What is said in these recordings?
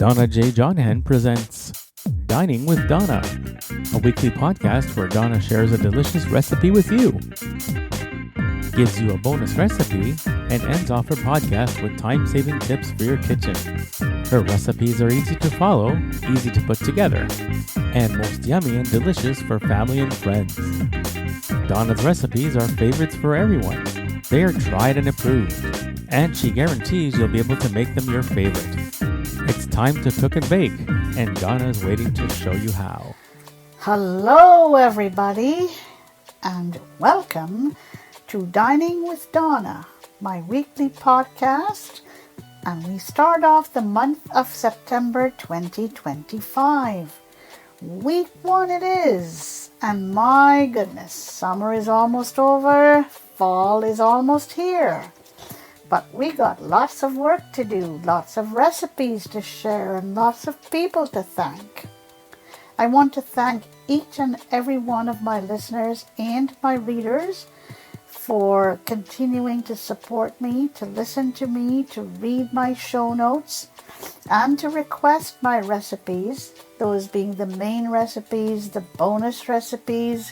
Donna J. Jodhan presents Dining with Donna, a weekly podcast where Donna shares a delicious recipe with you, gives you a bonus recipe, and ends off her podcast with time-saving tips for your kitchen. Her recipes are easy to follow, easy to put together, and most yummy and delicious for family and friends. Donna's recipes are favorites for everyone. They are tried and approved, and she guarantees you'll be able to make them your favorite. It's time to cook and bake, and Donna is waiting to show you how. Hello everybody, and welcome to Dining with Donna, my weekly podcast, and we start off the month of September 2025. Week 1 it is, and my goodness, summer is almost over, fall is almost here. But we got lots of work to do, lots of recipes to share, and lots of people to thank. I want to thank each and every one of my listeners and my readers for continuing to support me, to listen to me, to read my show notes, and to request my recipes, those being the main recipes, the bonus recipes,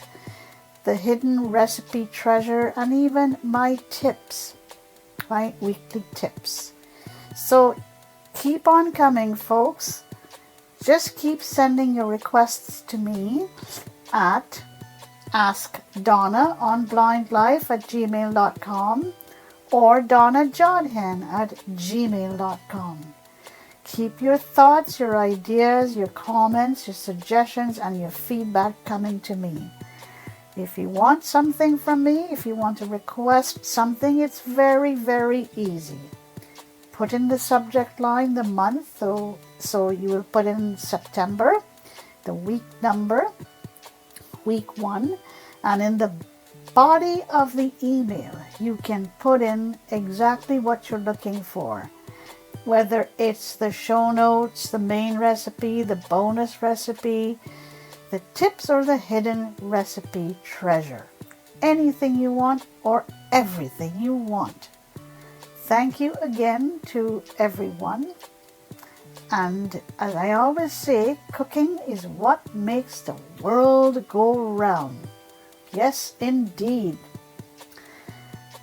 the hidden recipe treasure, and even my tips. My weekly tips. So keep on coming, folks. Just keep sending your requests to me at askdonnaonblindlife@gmail.com or donnajodhan@gmail.com. Keep your thoughts, your ideas, your comments, your suggestions, and your feedback coming to me. If you want something from me, if you want to request something, it's very, very easy. Put in the subject line the month, so you will put in September, the week number, week 1, and in the body of the email, you can put in exactly what you're looking for. Whether it's the show notes, the main recipe, the bonus recipe, the tips, or the hidden recipe treasure. Anything you want or everything you want. Thank you again to everyone. And as I always say, cooking is what makes the world go round. Yes, indeed.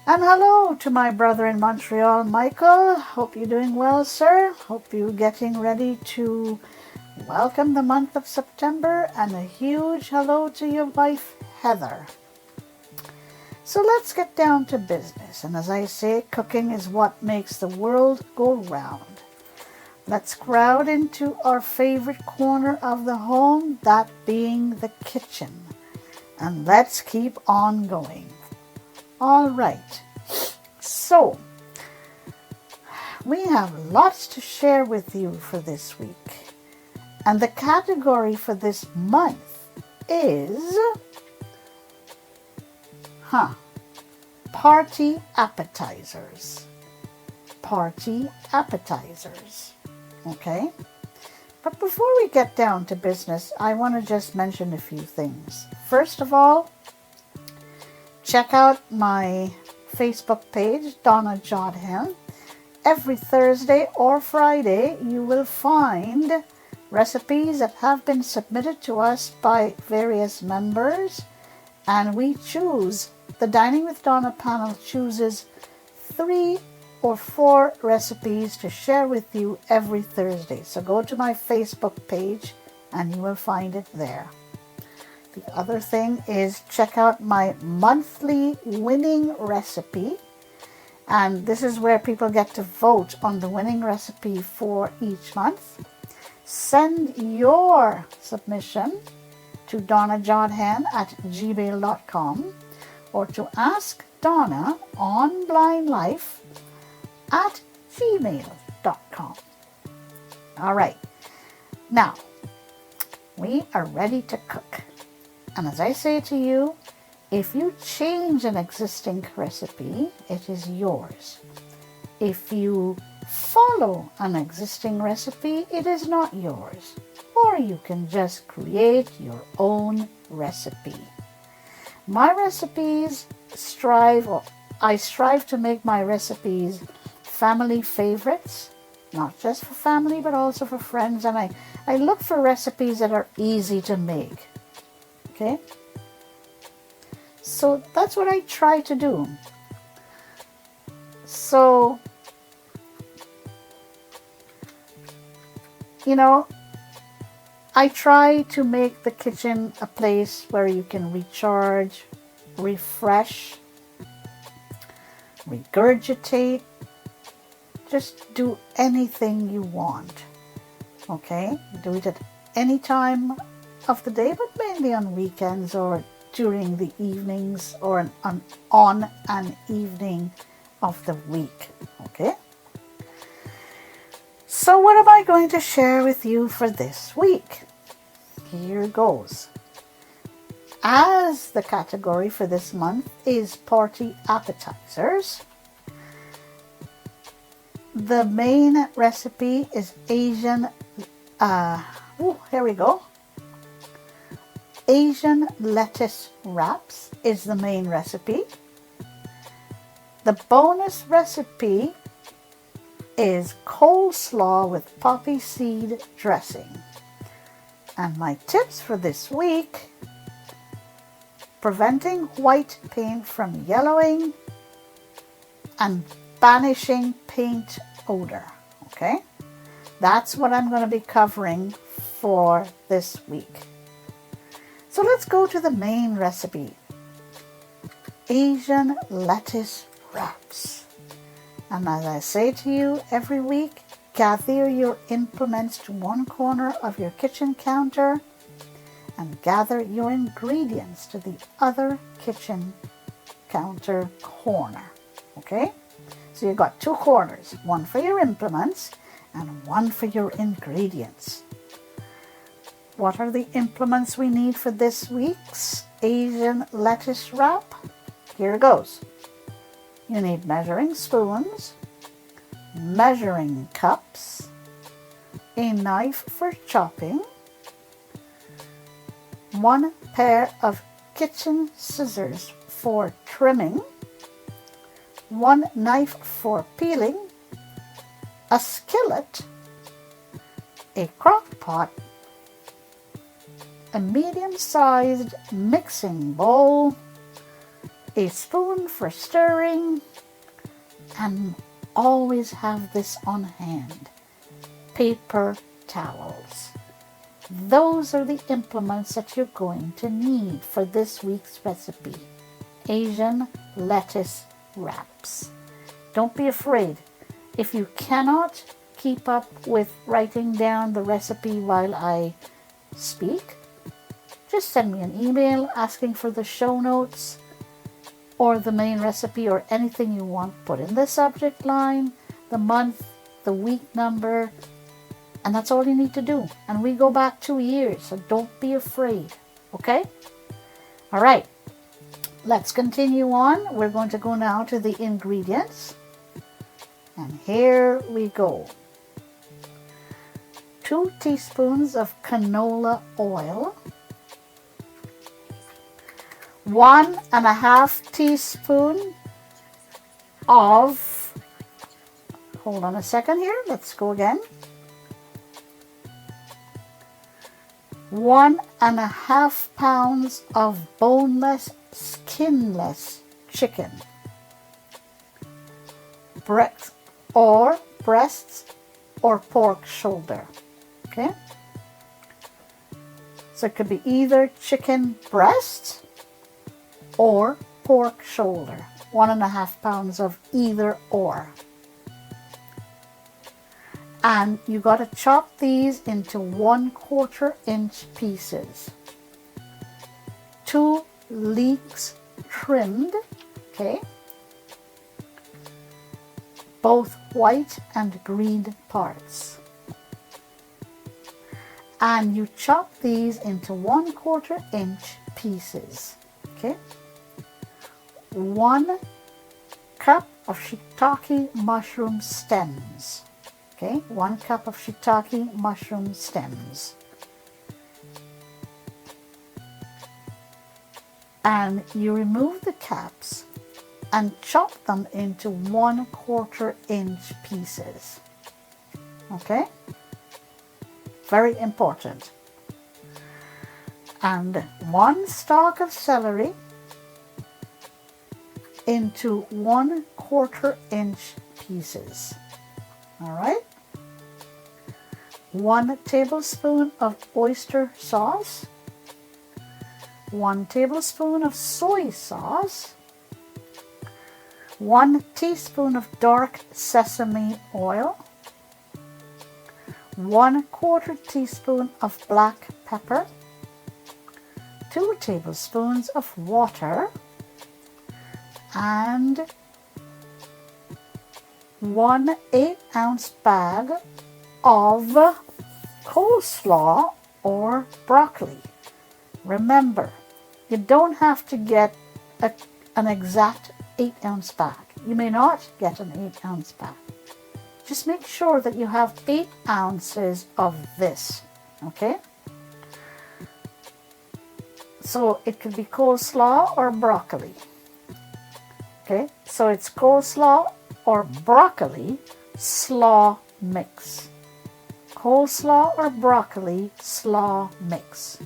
And hello to my brother in Montreal, Michael. Hope you're doing well, sir. Hope you're getting ready to welcome the month of September, and a huge hello to your wife, Heather. So let's get down to business. And as I say, cooking is what makes the world go round. Let's crowd into our favorite corner of the home, that being the kitchen. And let's keep on going. All right. So, we have lots to share with you for this week. And the category for this month is party appetizers. Party appetizers. Okay? But before we get down to business, I want to just mention a few things. First of all, check out my Facebook page, Donna Jodhan. Every Thursday or Friday, you will find recipes that have been submitted to us by various members, and we choose, the Dining with Donna panel chooses 3 or 4 recipes to share with you every Thursday. So go to my Facebook page and you will find it there. The other thing is check out my monthly winning recipe, and this is where people get to vote on the winning recipe for each month. Send your submission to donnajodhan@gmail.com or to askdonnaonblindlife@gmail.com. All right. Now, we are ready to cook. And as I say to you, if you change an existing recipe, it is yours. If you follow an existing recipe, it is not yours. Or you can just create your own recipe. My recipes I strive to make my recipes family favorites, not just for family, but also for friends. And I look for recipes that are easy to make. Okay? So that's what I try to do. So, you know, I try to make the kitchen a place where you can recharge, refresh, regurgitate, just do anything you want. Okay? Do it at any time of the day, but mainly on weekends or during the evenings or on an evening of the week. Okay? So what am I going to share with you for this week? Here goes. As the category for this month is party appetizers, the main recipe is Asian, here we go. Asian lettuce wraps is the main recipe. The bonus recipe is coleslaw with poppy seed dressing. And my tips for this week: preventing white paint from yellowing and banishing paint odor. Okay? That's what I'm going to be covering for this week. So let's go to the main recipe. Asian lettuce wraps. And as I say to you every week, gather your implements to one corner of your kitchen counter and gather your ingredients to the other kitchen counter corner. Okay? So you've got two corners, one for your implements and one for your ingredients. What are the implements we need for this week's Asian lettuce wrap? Here goes. You need measuring spoons, measuring cups, a knife for chopping, one pair of kitchen scissors for trimming, one knife for peeling, a skillet, a crock pot, a medium-sized mixing bowl, a spoon for stirring, and always have this on hand: paper towels. Those are the implements that you're going to need for this week's recipe, Asian lettuce wraps. Don't be afraid. If you cannot keep up with writing down the recipe while I speak, just send me an email asking for the show notes or the main recipe or anything you want. Put in the subject line, the month, the week number, and that's all you need to do. And we go back 2 years, so don't be afraid. Okay? All right. Let's continue on. We're going to go now to the ingredients. And here we go. 2 teaspoons of canola oil. 1.5 teaspoon of, hold on a second here, let's go again. 1.5 pounds of boneless, skinless chicken. Breasts or pork shoulder. Okay? So it could be either chicken breast or pork shoulder. 1.5 pounds of either or. And you got to chop these into 1/4 inch pieces. 2 leeks trimmed, okay? Both white and green parts. And you chop these into 1/4 inch pieces, okay? 1 cup of shiitake mushroom stems. Okay, 1 cup of shiitake mushroom stems. And you remove the caps and chop them into 1/4 inch pieces. Okay? Very important. And 1 stalk of celery into 1/4 inch pieces. All right? 1 tablespoon of oyster sauce, 1 tablespoon of soy sauce, 1 teaspoon of dark sesame oil, 1/4 teaspoon of black pepper, 2 tablespoons of water, and 1 8-ounce bag of coleslaw or broccoli. Remember, you don't have to get an exact 8-ounce bag. You may not get an 8-ounce bag. Just make sure that you have 8 ounces of this, okay? So it could be coleslaw or broccoli. Okay, so it's coleslaw or broccoli slaw mix. Coleslaw or broccoli slaw mix.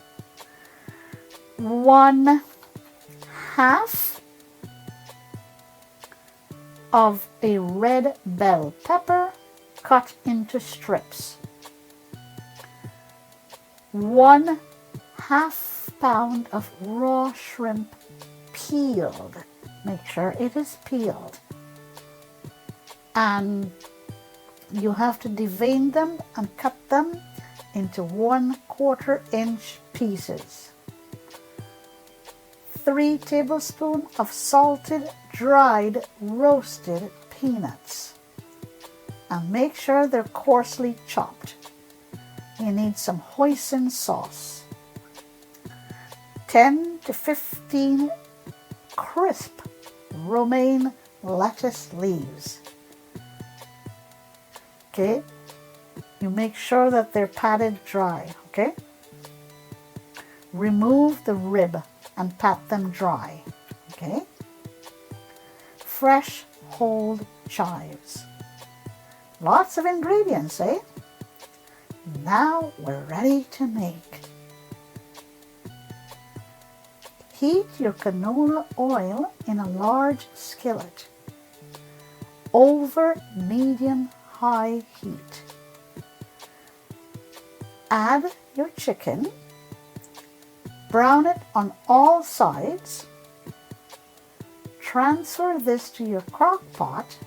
1/2 of a red bell pepper cut into strips. 1/2 pound of raw shrimp peeled. Make sure it is peeled. And you have to devein them and cut them into 1/4 inch pieces. 3 tablespoons of salted, dried, roasted peanuts. And make sure they're coarsely chopped. You need some hoisin sauce. 10 to 15 crisp romaine lettuce leaves. Okay, you make sure that they're patted dry, okay? Remove the rib and pat them dry, okay? Fresh whole chives. Lots of ingredients, eh? Now we're ready to make. Heat your canola oil in a large skillet over medium-high heat. Add your chicken, brown it on all sides. Transfer this to your crock pot.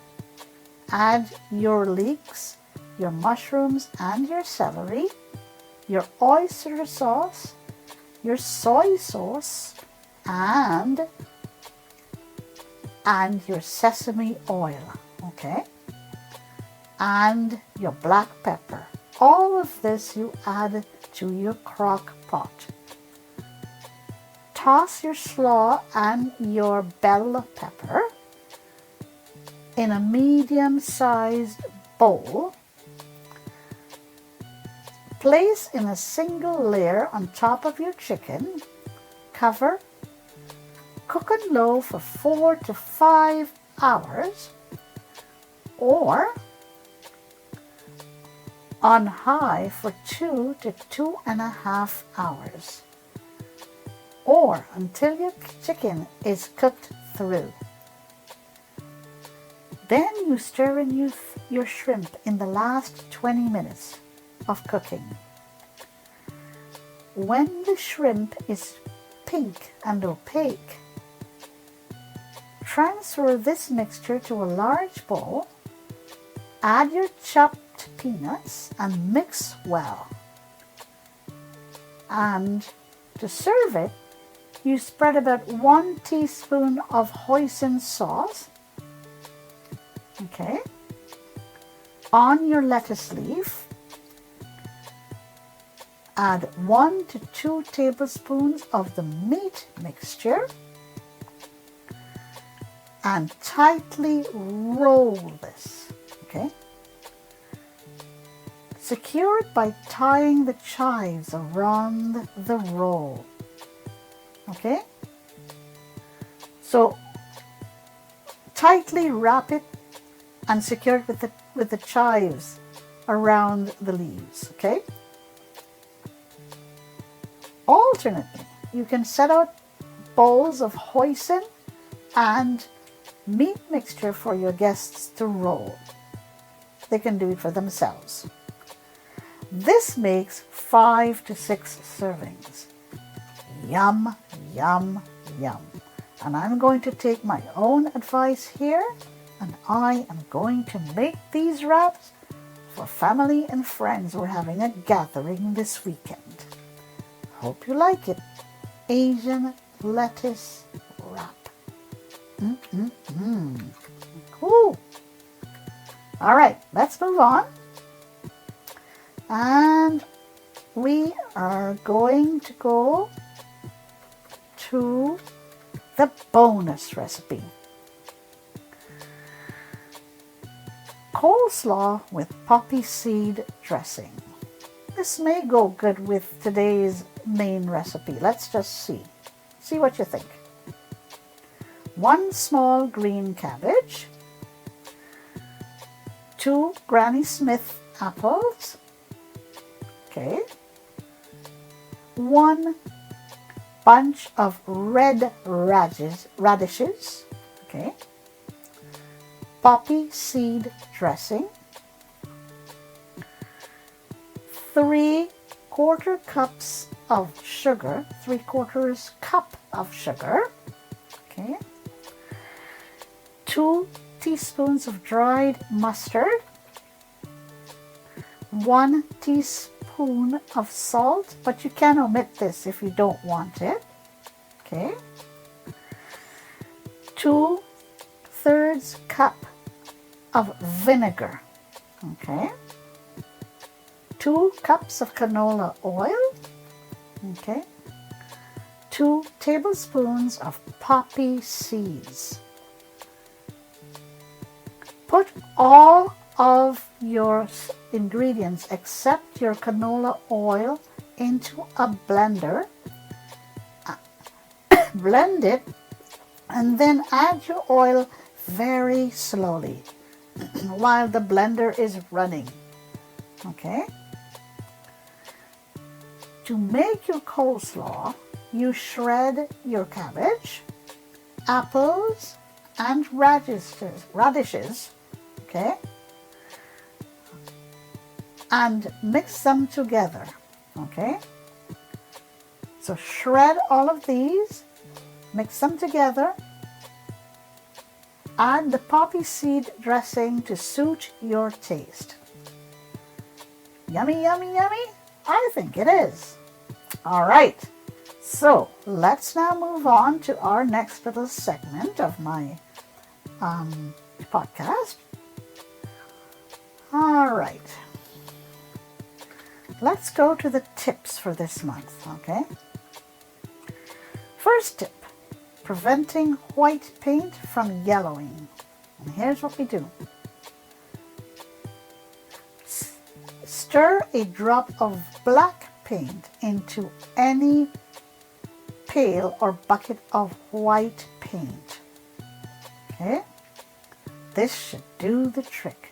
Add your leeks, your mushrooms and your celery, your oyster sauce, your soy sauce, and your sesame oil, okay? And your black pepper. All of this you add to your crock pot. Toss your slaw and your bell pepper in a medium-sized bowl. Place in a single layer on top of your chicken. Cover. Cook on low for 4 to 5 hours or on high for 2 to 2.5 hours, or until your chicken is cooked through. Then you stir in your shrimp in the last 20 minutes of cooking. When the shrimp is pink and opaque, transfer this mixture to a large bowl. Add your chopped peanuts and mix well. And to serve it, you spread about 1 teaspoon of hoisin sauce, okay, on your lettuce leaf. Add 1 to 2 tablespoons of the meat mixture and tightly roll this, okay? Secure it by tying the chives around the roll, okay? So tightly wrap it and secure it with the chives around the leaves, okay? Alternately, you can set out bowls of hoisin and meat mixture for your guests to roll. They can do it for themselves. This makes 5 to 6 servings. Yum, yum, yum. And I'm going to take my own advice here, and I am going to make these wraps for family and friends. We're having a gathering this weekend. Hope you like it. Asian lettuce wrap. Cool. All right, let's move on. And we are going to go to the bonus recipe. Coleslaw with poppy seed dressing. This may go good with today's main recipe. Let's just see. See what you think. 1 small green cabbage, 2 Granny Smith apples, okay, 1 bunch of red radishes, okay, poppy seed dressing, 3/4 cups of sugar, 3/4 cup of sugar, okay, 2 teaspoons of dried mustard, 1 teaspoon of salt, but you can omit this if you don't want it, okay, 2/3 cup of vinegar, okay, 2 cups of canola oil, okay, 2 tablespoons of poppy seeds. Put all of your ingredients except your canola oil into a blender. Blend it and then add your oil very slowly while the blender is running. Okay? To make your coleslaw, you shred your cabbage, apples, and radishes, okay, and mix them together, okay. So shred all of these, mix them together, add the poppy seed dressing to suit your taste. Yummy, yummy, yummy? I think it is. All right, so let's now move on to our next little segment of my podcast. All right, let's go to the tips for this month, okay? First tip, preventing white paint from yellowing. And here's what we do. Stir a drop of black paint into any pail or bucket of white paint. Okay? This should do the trick.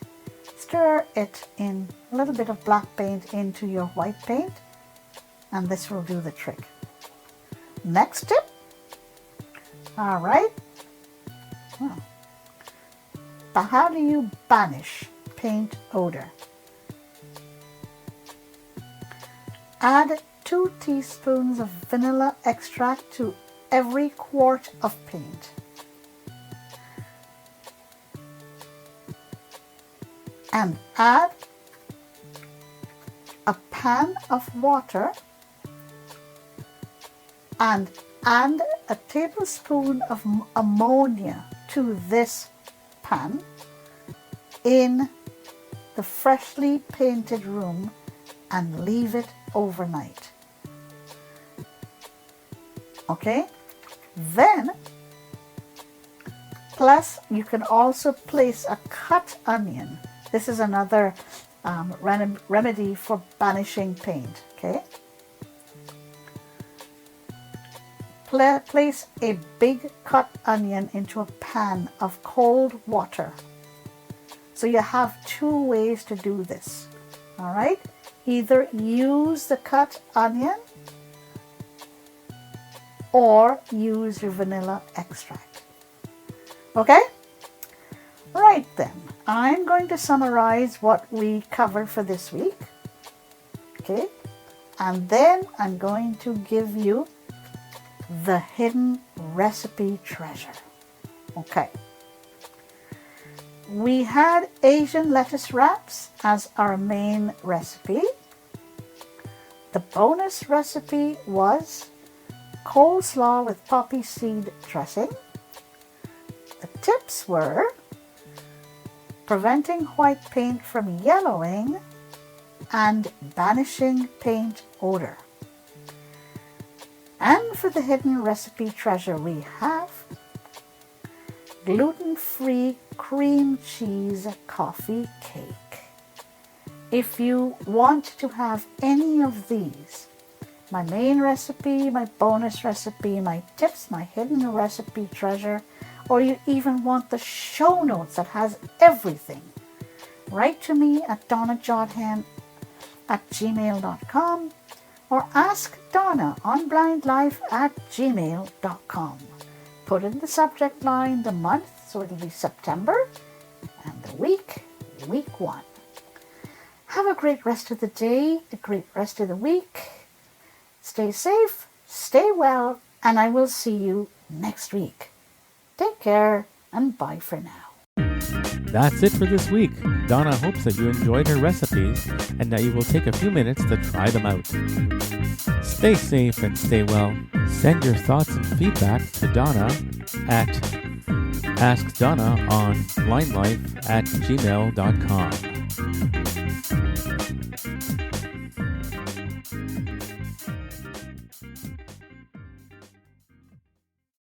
Stir it in a little bit of black paint into your white paint, and this will do the trick. Next tip. All right. But how do you banish paint odor? Add 2 teaspoons of vanilla extract to every quart of paint. And add a pan of water and add a tablespoon of ammonia to this pan in the freshly painted room and leave it overnight. Okay? Then, plus you can also place a cut onion. This is another remedy for banishing paint. Okay? Place a big cut onion into a pan of cold water. So you have 2 ways to do this. All right? Either use the cut onion or use your vanilla extract. Okay? Right then, I'm going to summarize what we covered for this week. Okay? And then I'm going to give you the hidden recipe treasure. Okay. We had Asian lettuce wraps as our main recipe. The bonus recipe was coleslaw with poppy seed dressing. The tips were preventing white paint from yellowing and banishing paint odor. And for the hidden recipe treasure, we have gluten-free cream cheese coffee cake. If you want to have any of these, my main recipe, my bonus recipe, my tips, my hidden recipe treasure, or you even want the show notes that has everything, write to me at donnajodhan@gmail.com or ask Donna on blindlife@gmail.com. Put in the subject line the month, so it'll be September, and the week 1. Have a great rest of the day, a great rest of the week. Stay safe, stay well, and I will see you next week. Take care, and bye for now. That's it for this week. Donna hopes that you enjoyed her recipes and that you will take a few minutes to try them out. Stay safe and stay well. Send your thoughts and feedback to Donna at AskDonna on blindlife@gmail.com.